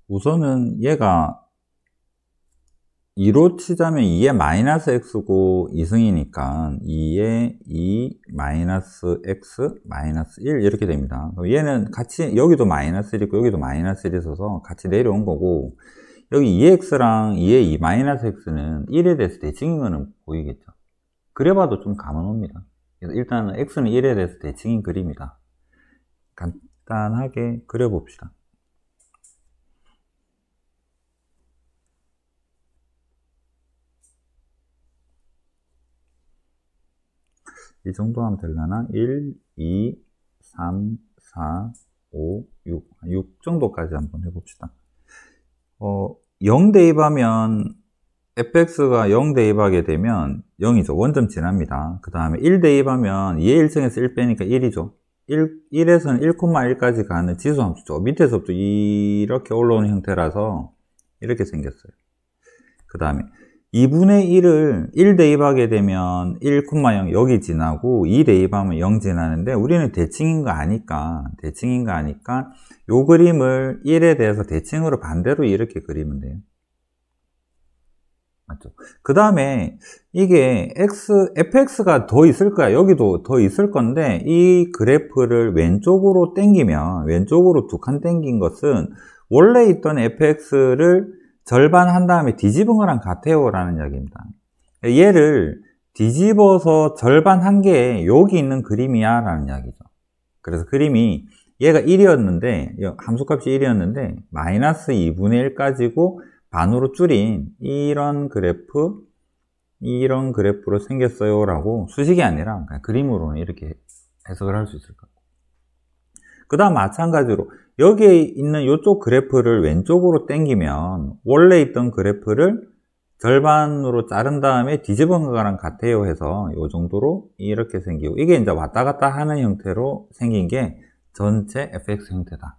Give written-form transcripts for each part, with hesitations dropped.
우선은 얘가 2로 치자면 2의 마이너스 x고 2승이니까 2의 2 마이너스 x 마이너스 1 이렇게 됩니다. 그럼 얘는 같이 여기도 마이너스 1 있고 여기도 마이너스 1 있어서 같이 내려온 거고, 여기 2x랑 2의 2 마이너스 x는 1에 대해서 대칭인 거는 보이겠죠. 그래봐도 좀 감은 옵니다. 그래서 일단은 x는 1에 대해서 대칭인 그림이다. 간단하게 그려봅시다. 이 정도 하면 되려나? 1, 2, 3, 4, 5, 6 정도까지 한번 해봅시다. 0 대입하면 fx가 0 대입하게 되면 0이죠. 원점 지납니다. 그 다음에 1 대입하면 2의 1승에서 1 빼니까 1이죠. 1에서는 1,1까지 가는 지수함수죠. 밑에서부터 이렇게 올라오는 형태라서 이렇게 생겼어요. 그 다음에 2분의 1을 1 대입하게 되면 1,0 여기 지나고 2 대입하면 0 지나는데, 우리는 대칭인 거 아니까 요 그림을 1에 대해서 대칭으로 반대로 이렇게 그리면 돼요. 맞죠? 그 다음에 이게 fx가 더 있을 거야. 여기도 더 있을 건데, 이 그래프를 왼쪽으로 당기면, 왼쪽으로 두 칸 당긴 것은 원래 있던 fx를 절반 한 다음에 뒤집은 거랑 같아요 라는 이야기입니다. 얘를 뒤집어서 절반 한 게 여기 있는 그림이야 라는 이야기죠. 그래서 그림이 얘가 1이었는데, 함수값이 1이었는데 마이너스 2분의 1 가지고 반으로 줄인 이런 그래프로 생겼어요 라고, 수식이 아니라 그냥 그림으로는 이렇게 해석을 할 수 있을 것 같아요. 그 다음 마찬가지로 여기에 있는 이쪽 그래프를 왼쪽으로 당기면 원래 있던 그래프를 절반으로 자른 다음에 뒤집은 거랑 같아요 해서 이 정도로 이렇게 생기고, 이게 이제 왔다 갔다 하는 형태로 생긴 게 전체 fx 형태다.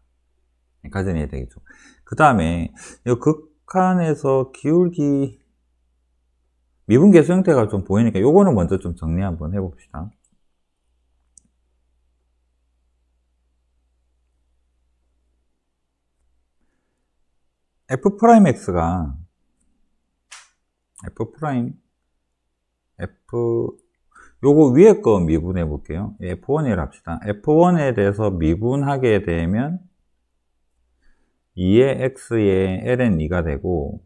여기까지는 해야 되겠죠. 그 다음에 이 극한에서 기울기 미분계수 형태가 좀 보이니까 요거는 먼저 좀 정리 한번 해봅시다. f'x가 요거 위에 거 미분해 볼게요. f1이라 합시다. f1에 대해서 미분하게 되면 2의 x의 ln2가 되고,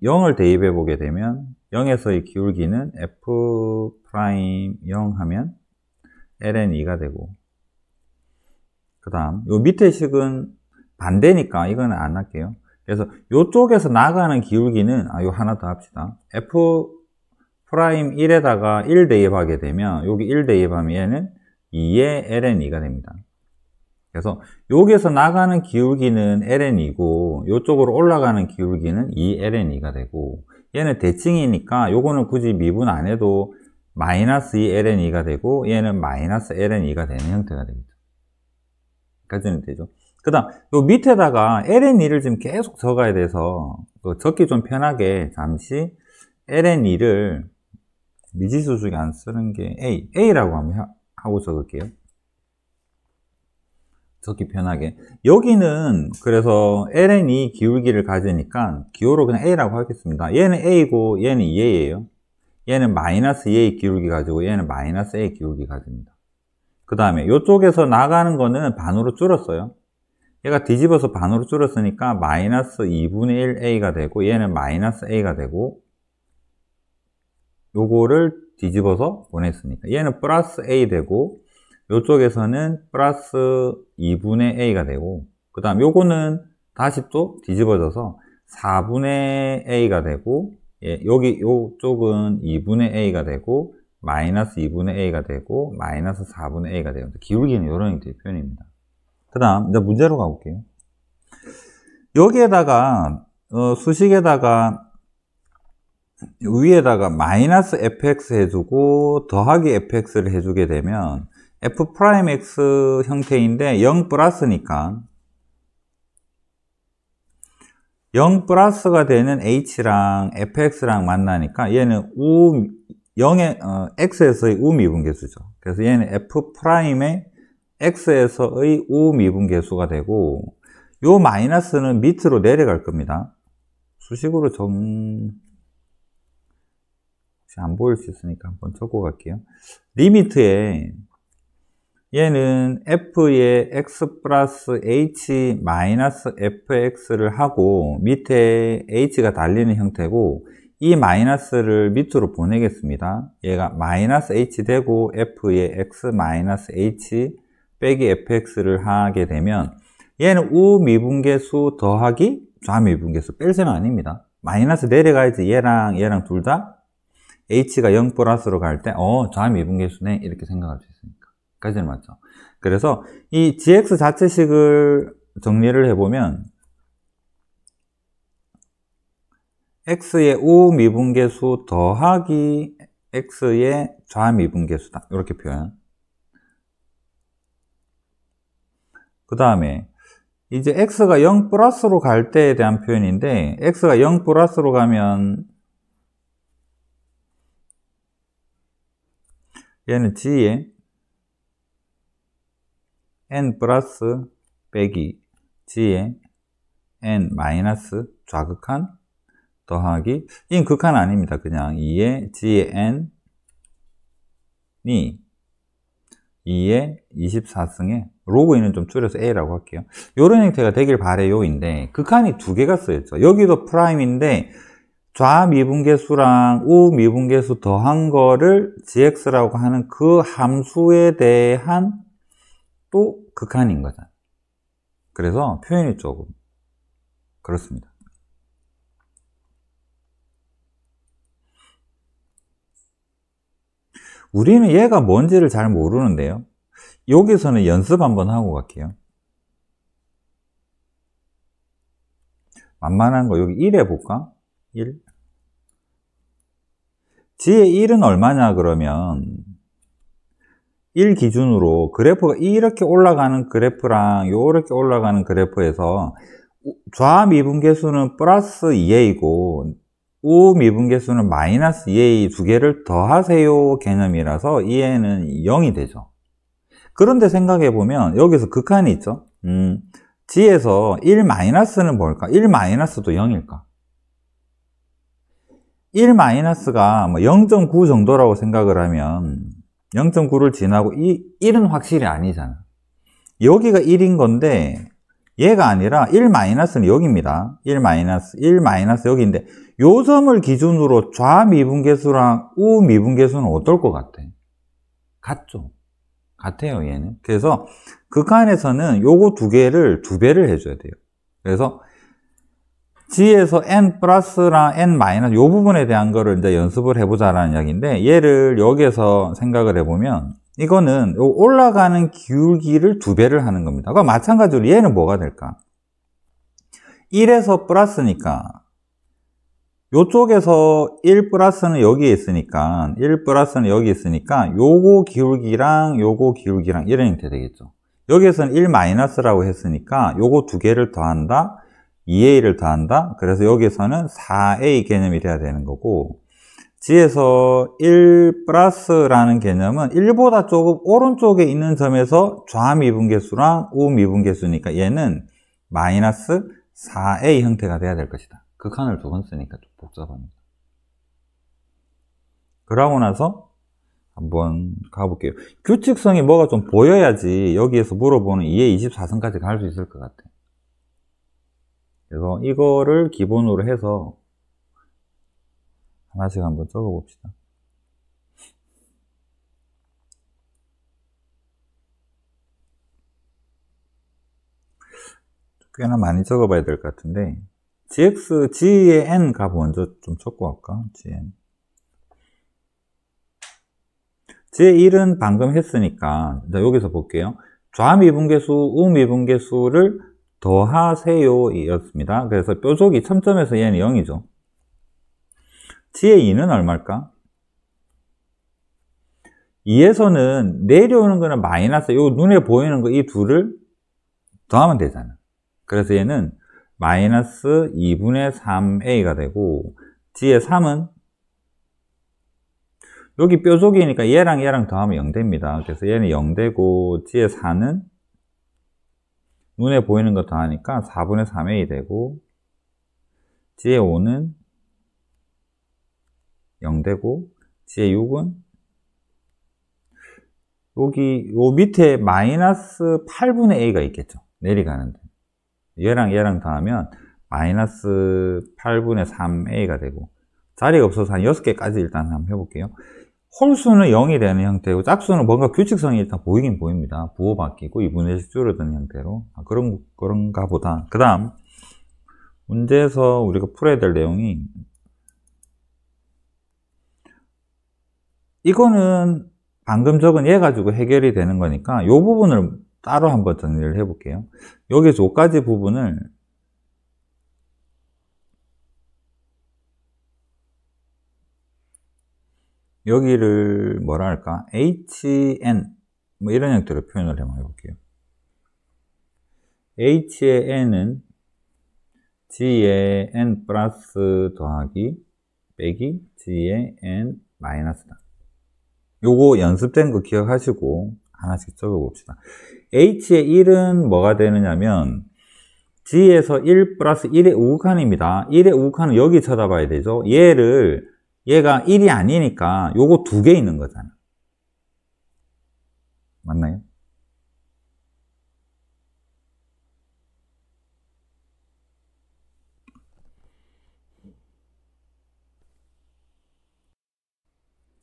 0을 대입해 보게 되면 0에서의 기울기는 f'0 하면 ln2가 되고, 그 다음 요 밑에 식은 반대니까 이거는 안 할게요. 그래서 이쪽에서 나가는 기울기는 요 하나 더 합시다. f'1에다가 1 대입하게 되면, 여기 1 대입하면 얘는 2의 ln2가 됩니다. 그래서 여기에서 나가는 기울기는 ln이고 이쪽으로 올라가는 기울기는 2ln이가 되고, 얘는 대칭이니까 요거는 굳이 미분 안 해도 마이너스 2ln이가 되고, 얘는 마이너스 ln이가 되는 형태가 되겠죠. 여기까지는 되죠. 그 다음 요 밑에다가 ln2를 지금 계속 적어야 돼서 적기 좀 편하게 잠시 ln2를 미지수 중에 안 쓰는 게 A라고 한번 하고 적을게요. 적기 편하게. 여기는 그래서 ln2 기울기를 가지니까 기호로 그냥 A라고 하겠습니다. 얘는 A고 얘는 2A예요. 얘는 마이너스 2A 기울기 가지고 얘는 마이너스 A 기울기 가집니다. 그 다음에 이쪽에서 나가는 거는 반으로 줄었어요. 얘가 뒤집어서 반으로 줄었으니까 마이너스 2분의 1a가 되고, 얘는 마이너스 a가 되고, 요거를 뒤집어서 보냈으니까 얘는 플러스 a 되고, 요쪽에서는 플러스 2분의 a가 되고, 그 다음 요거는 다시 또 뒤집어져서 4분의 a가 되고, 여기 요쪽은 2분의 a가 되고, 마이너스 2분의 a가 되고, 마이너스 4분의 a가 되고, 기울기는 이런 형태의 표현입니다. 그 다음 이제 문제로 가볼게요. 여기에다가 수식에다가 위에다가 마이너스 fx 해주고 더하기 fx를 해주게 되면 f'x 형태인데 0 플러스니까 0 플러스가 되는 h랑 fx랑 만나니까 얘는 x에서의 우미분계수죠. 그래서 얘는 f'의 x에서의 우미분계수가 되고, 요 마이너스는 밑으로 내려갈 겁니다. 수식으로 안 보일 수 있으니까 한번 적고 갈게요. 리미트에 얘는 f의 x 플러스 h 마이너스 fx를 하고 밑에 h가 달리는 형태고 이 마이너스를 밑으로 보내겠습니다. 얘가 마이너스 h 되고 f의 x 마이너스 h 빼기 fx를 하게 되면 얘는 우미분계수 더하기 좌미분계수 뺄 생각 아닙니다. 마이너스 내려가야지 얘랑 둘 다 h가 0 플러스로 갈 때 좌미분계수네 이렇게 생각할 수 있으니까 까지는 맞죠. 그래서 이 gx 자체식을 정리를 해보면 x의 우미분계수 더하기 x의 좌미분계수다 이렇게 표현. 그 다음에 이제 x가 0 플러스로 갈 때에 대한 표현인데 x가 0 플러스로 가면 얘는 g에 n 플러스 빼기 g에 n 마이너스 좌극한 더하기 이건 극한 아닙니다. 그냥 2의 g의 n이 2의 24승에 로그 인은 좀 줄여서 a라고 할게요. 이런 형태가 되길 바래요인데 극한이 두 개가 쓰였죠. 여기도 프라임인데 좌미분계수랑 우미분계수 더한 거를 gx라고 하는 그 함수에 대한 또 극한인 거잖아요. 그래서 표현이 조금 그렇습니다. 우리는 얘가 뭔지를 잘 모르는데요. 여기서는 연습 한번 하고 갈게요. 만만한 거 여기 1 해볼까? 1. g의 1은 얼마냐 그러면 1 기준으로 그래프가 이렇게 올라가는 그래프랑 이렇게 올라가는 그래프에서 좌미분계수는 플러스 2a이고 우미분계수는 마이너스 2a 두 개를 더하세요 개념이라서 얘는 0이 되죠. 그런데 생각해보면 여기서 극한이 있죠. g에서 1-는 뭘까? 1-도 0일까? 1-가 0.9 정도라고 생각을 하면 0.9를 지나고 이 1은 확실히 아니잖아. 여기가 1인 건데 얘가 아니라 1-는 여기입니다. 1- 여기인데 요 점을 기준으로 좌미분계수랑 우미분계수는 어떨 것 같아? 같죠? 같아요, 얘는. 그래서 극한에서는 요거 두 개를 2배를 해줘야 돼요. 그래서 g에서 n 플러스랑 n 마이너스 요 부분에 대한 거를 이제 연습을 해보자라는 이야기인데 얘를 여기에서 생각을 해보면 이거는 올라가는 기울기를 2배를 하는 겁니다. 그럼 마찬가지로 얘는 뭐가 될까? 1에서 플러스니까 요쪽에서 1 플러스는 여기에 있으니까 1 플러스는 여기 있으니까 요거 기울기랑 이런 형태 되겠죠. 여기에서는 1 마이너스라고 했으니까 요거 두 개를 더한다 2a를 더한다. 그래서 여기서는 4a 개념이 돼야 되는 거고 g에서 1 플러스라는 개념은 1보다 조금 오른쪽에 있는 점에서 좌미분계수랑 우미분계수니까 얘는 마이너스 4a 형태가 돼야 될 것이다. 극한을 두 번 쓰니까 좀 복잡합니다. 그러고 나서 한번 가볼게요. 규칙성이 뭐가 좀 보여야지 여기에서 물어보는 2의 24승까지 갈 수 있을 것 같아요. 그래서 이거를 기본으로 해서 하나씩 한번 적어 봅시다. 꽤나 많이 적어 봐야 될 것 같은데 g의 n 값 먼저 좀 적고 갈까? g의 1은 방금 했으니까 여기서 볼게요. 좌미분계수, 우미분계수를 더하세요 이었습니다. 그래서 뾰족이 첨점에서 얘는 0이죠. g의 2는 얼마일까? 2에서는 내려오는 거는 마이너스, 요 눈에 보이는 거 이 둘을 더하면 되잖아. 그래서 얘는 마이너스 2분의 3a가 되고 g의 3은 여기 뾰족이니까 얘랑 더하면 0 됩니다. 그래서 얘는 0 되고 g의 4는 눈에 보이는 거 더하니까 4분의 3a 되고, g의 5는 0 되고, g의 6은 여기 요 밑에 마이너스 8분의 a가 있겠죠. 내려가는데 얘랑 더하면 마이너스 8분의 3a가 되고, 자리가 없어서 한 6개까지 일단 한번 해볼게요. 홀수는 0이 되는 형태고 짝수는 뭔가 규칙성이 일단 보이긴 보입니다. 부호 바뀌고 2분의 1씩 줄어드는 형태로. 그런가 보다. 그 다음 문제에서 우리가 풀어야 될 내용이, 이거는 방금 적은 얘 가지고 해결이 되는 거니까 이 부분을 따로 한번 정리를 해 볼게요. 여기서 요까지 부분을 여기를 뭐라 할까? hn 뭐 이런 형태로 표현을 한번 해볼게요. h의 n은 g의 n 플러스 더하기 빼기 g의 n 마이너스다. 요거 연습된 거 기억하시고 하나씩 적어 봅시다. h의 1은 뭐가 되느냐면 g에서 1 플러스 1의 우극한입니다. 1의 우극한은 여기 쳐다봐야 되죠. 얘가 1이 아니니까 요거 2개 있는 거잖아. 맞나요?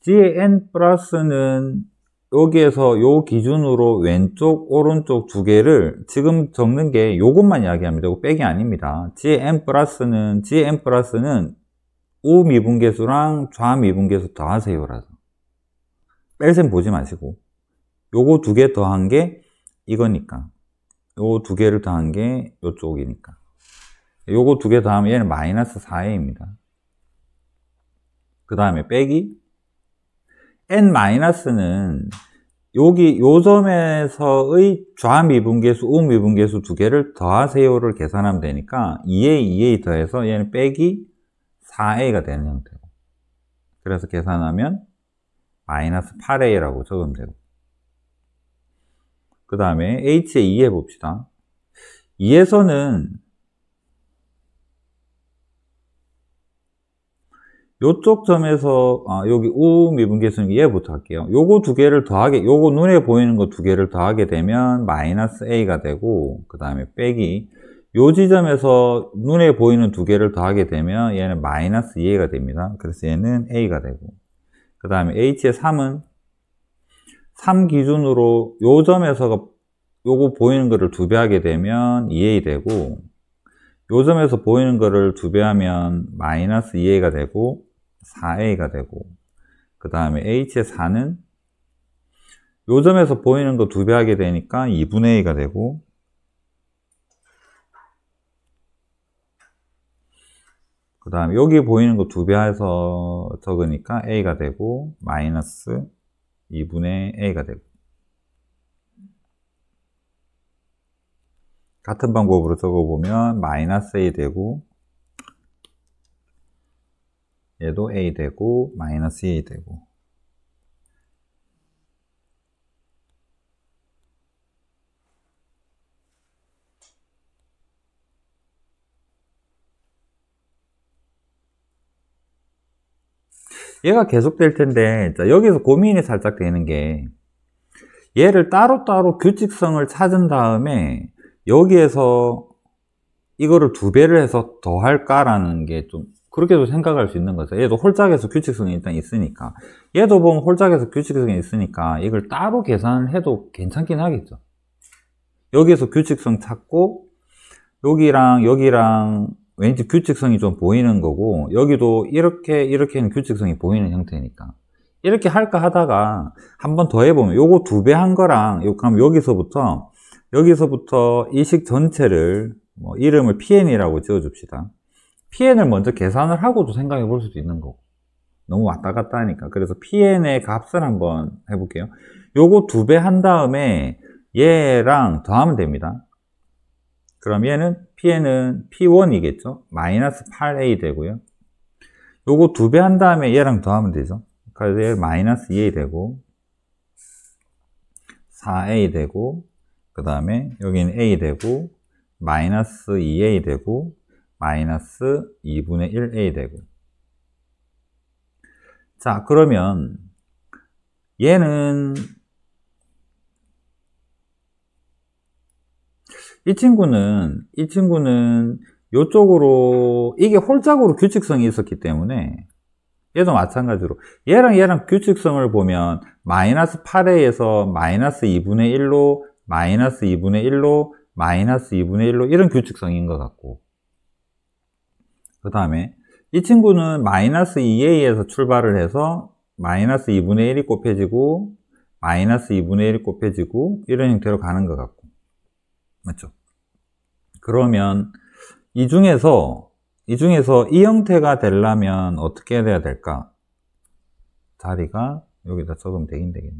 g의 n 플러스는 여기에서 요 기준으로 왼쪽, 오른쪽 2개를 지금 적는 게 요것만 이야기하면 되고 빼기 아닙니다. g의 n 플러스는 우미분계수랑 좌미분계수 더하세요라서 뺄셈 보지 마시고 요거 2개 더한 게 이거니까, 요 2개를 더한 게 요쪽이니까 요거 2개 더하면 얘는 마이너스 4a입니다. 그 다음에 빼기 n-는 여기 요 점에서의 좌미분계수, 우미분계수 2개를 더하세요를 계산하면 되니까 2a 더해서 얘는 빼기 4a가 되는 형태고, 그래서 계산하면 마이너스 8a라고 적으면 되고, 그 다음에 h의 2 해봅시다. 2에서는 요쪽 점에서 여기 우미분계수는 얘부터 할게요. 요거 2개를 더하게, 요거 눈에 보이는 거 2개를 더하게 되면 마이너스 a가 되고, 그 다음에 빼기 요 지점에서 눈에 보이는 2개를 더하게 되면 얘는 마이너스 2a가 됩니다. 그래서 얘는 a가 되고, 그 다음에 h의 3은 3 기준으로 요 점에서 요거 보이는 거를 2배 하게 되면 2a 되고, 요 점에서 보이는 거를 2배 하면 마이너스 2a가 되고 4a가 되고, 그 다음에 h의 4는 요 점에서 보이는 거 2배 하게 되니까 2분의 a가 되고, 그 다음에 여기 보이는 거 2배 해서 적으니까 a가 되고 마이너스 2분의 a가 되고, 같은 방법으로 적어보면 마이너스 a 되고, 얘도 a 되고 마이너스 a 되고, 얘가 계속 될 텐데, 자, 여기서 고민이 살짝 되는 게, 얘를 따로따로 규칙성을 찾은 다음에 여기에서 이거를 2배를 해서 더 할까라는 게 좀 그렇게도 생각할 수 있는 거죠. 얘도 홀짝에서 규칙성이 일단 있으니까, 얘도 보면 홀짝에서 규칙성이 있으니까 이걸 따로 계산을 해도 괜찮긴 하겠죠. 여기에서 규칙성 찾고 여기랑 왠지 규칙성이 좀 보이는 거고, 여기도 이렇게는 규칙성이 보이는 형태니까 이렇게 할까 하다가 한 번 더 해보면 요거 2배 한 거랑 그럼 여기서부터 이 식 전체를 뭐 이름을 PN이라고 지어줍시다. PN을 먼저 계산을 하고도 생각해 볼 수도 있는 거고, 너무 왔다 갔다 하니까. 그래서 PN의 값을 한번 해볼게요. 요거 2배 한 다음에 얘랑 더하면 됩니다. 그럼 얘는 PN은 P1이겠죠. 마이너스 8A 되고요. 요거 2배 한 다음에 얘랑 더하면 되죠. 그래서 얘 마이너스 2A 되고 4A 되고, 그 다음에 여기는 a 되고 마이너스 2a 되고 마이너스 2분의 1a 되고. 자, 그러면 얘는 이 친구는 요쪽으로 이게 홀짝으로 규칙성이 있었기 때문에 얘도 마찬가지로 얘랑 규칙성을 보면 마이너스 8a에서 마이너스 2분의 1로 마이너스 2분의 1로 마이너스 2분의 1로 이런 규칙성인 것 같고, 그 다음에 이 친구는 마이너스 2a에서 출발을 해서 마이너스 2분의 1이 곱해지고 마이너스 2분의 1이 곱해지고 이런 형태로 가는 것 같고, 맞죠? 그러면 이 중에서 이 형태가 되려면 어떻게 해야 될까? 자리가 여기다 적으면 되긴 되겠네.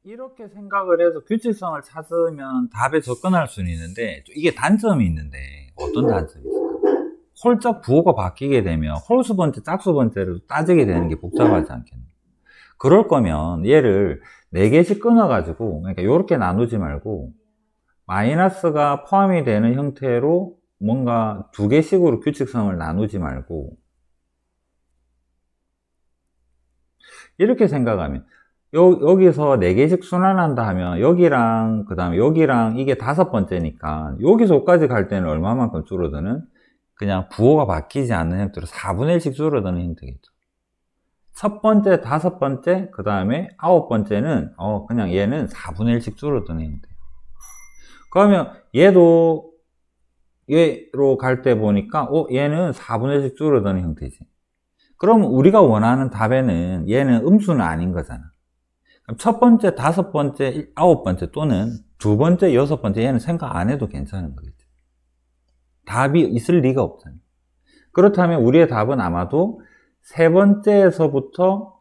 이렇게 생각을 해서 규칙성을 찾으면 답에 접근할 수는 있는데 이게 단점이 있는데 어떤 단점이 있을까? 홀짝 부호가 바뀌게 되면 홀수 번째, 짝수 번째를 따지게 되는 게 복잡하지 않겠나? 그럴 거면 얘를 4개씩 끊어가지고, 그러니까 이렇게 나누지 말고 마이너스가 포함이 되는 형태로 뭔가 2개씩으로 규칙성을 나누지 말고 이렇게 생각하면 여기서 4개씩 순환한다 하면 여기랑 그 다음에 여기랑 이게 5번째니까 여기서 5까지 갈 때는 얼마만큼 줄어드는? 그냥 부호가 바뀌지 않는 형태로 4분의 1씩 줄어드는 형태겠죠. 첫 번째, 5번째, 그 다음에 9번째는 그냥 얘는 4분의 1씩 줄어드는 형태. 그러면 얘도 얘로 갈 때 보니까 얘는 4분의 1씩 줄어드는 형태지. 그럼 우리가 원하는 답에는 얘는 음수는 아닌 거잖아. 그럼 첫 번째, 5번째, 9번째 또는 2번째, 6번째 얘는 생각 안 해도 괜찮은 거겠지. 답이 있을 리가 없잖아. 그렇다면 우리의 답은 아마도 3번째에서부터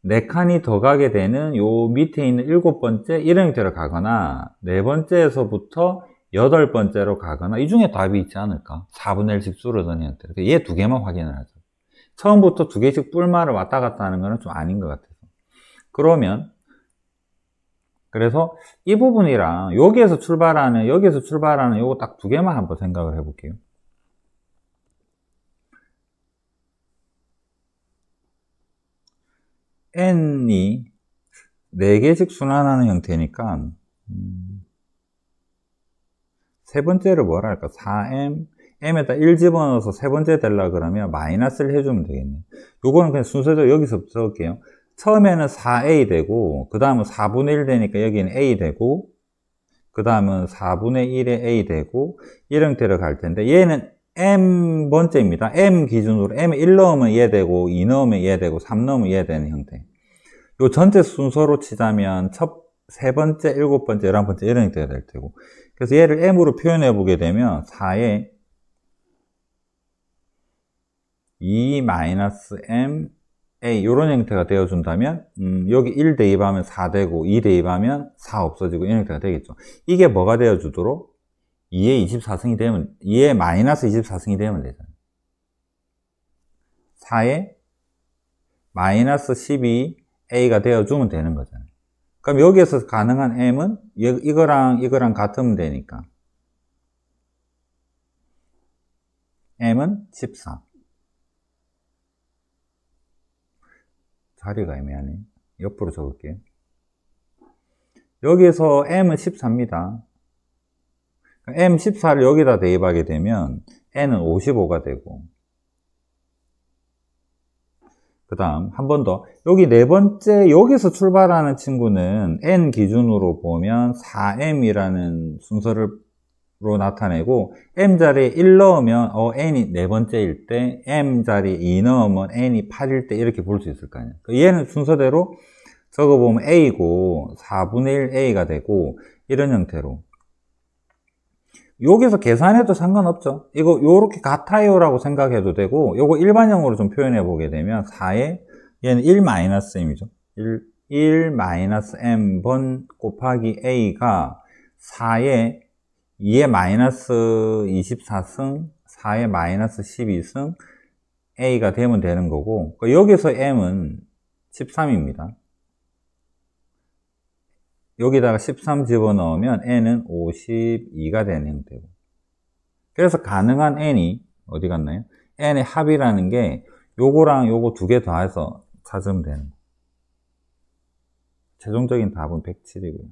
4칸이 더 가게 되는 요 밑에 있는 7번째 이런 형태로 가거나 4번째에서부터 8번째로 가거나 이 중에 답이 있지 않을까? 4분의 1씩 줄어드는 형태로. 얘 2개만 확인을 하죠. 처음부터 2개씩 뿔마를 왔다 갔다 하는 거는 좀 아닌 것 같아서. 그래서 이 부분이랑 여기에서 출발하는 요거 딱 2개만 한번 생각을 해볼게요. n이 4개씩 순환하는 형태니까 세 번째를 뭐라 할까? 4m m에다 1 집어넣어서 세 번째 되려 그러면 마이너스를 해주면 되겠네. 요거는 그냥 순서대로 여기서부터 적을게요. 처음에는 4a 되고 그 다음은 4분의 1 되니까 여기는 a 되고 그 다음은 4분의 1에 a 되고 이런 형태로 갈 텐데 얘는 m 번째입니다. m 기준으로 m에 1 넣으면 얘 되고 2 넣으면 얘 되고 3 넣으면 얘 되는 형태. 요 전체 순서로 치자면 세 번째, 7번째, 11번째 이런 형태가 될 테고, 그래서 얘를 m으로 표현해 보게 되면 4에 2-m a 이런 형태가 되어준다면 여기 1 대입하면 4 되고 2 대입하면 4 없어지고 이런 형태가 되겠죠. 이게 뭐가 되어주도록 2의 24승이 되면 2의 마이너스 24승이 되면 되잖아요. 4에 마이너스 12a가 되어주면 되는 거잖아요. 그럼 여기에서 가능한 m은 이거랑 같으면 되니까 m은 14. 자리가 애매하네. 옆으로 적을게요. 여기에서 m은 14입니다. m 14를 여기다 대입하게 되면 n은 55가 되고, 그 다음 한 번 더 여기 네 번째 여기서 출발하는 친구는 n 기준으로 보면 4m이라는 순서로 나타내고 m 자리에 1 넣으면 n이 네 번째일 때 m 자리에 2 넣으면 n이 8일 때 이렇게 볼 수 있을 거 아니에요. 얘는 순서대로 적어보면 a고 4분의 1 a가 되고 이런 형태로 여기서 계산해도 상관없죠. 이거 요렇게 같아요 라고 생각해도 되고 요거 일반형으로 좀 표현해 보게 되면 4에 얘는 1-m이죠. 1-m번 곱하기 a가 4에 2의 마이너스 24승, 4의 마이너스 12승 a가 되면 되는 거고, 여기서 m은 13입니다. 여기다가 13 집어넣으면 n은 52가 되는 형태고, 그래서 가능한 n이 어디 갔나요? n의 합이라는 게 요거랑 요거 두 개 더해서 찾으면 되는 거예요. 최종적인 답은 107이고요.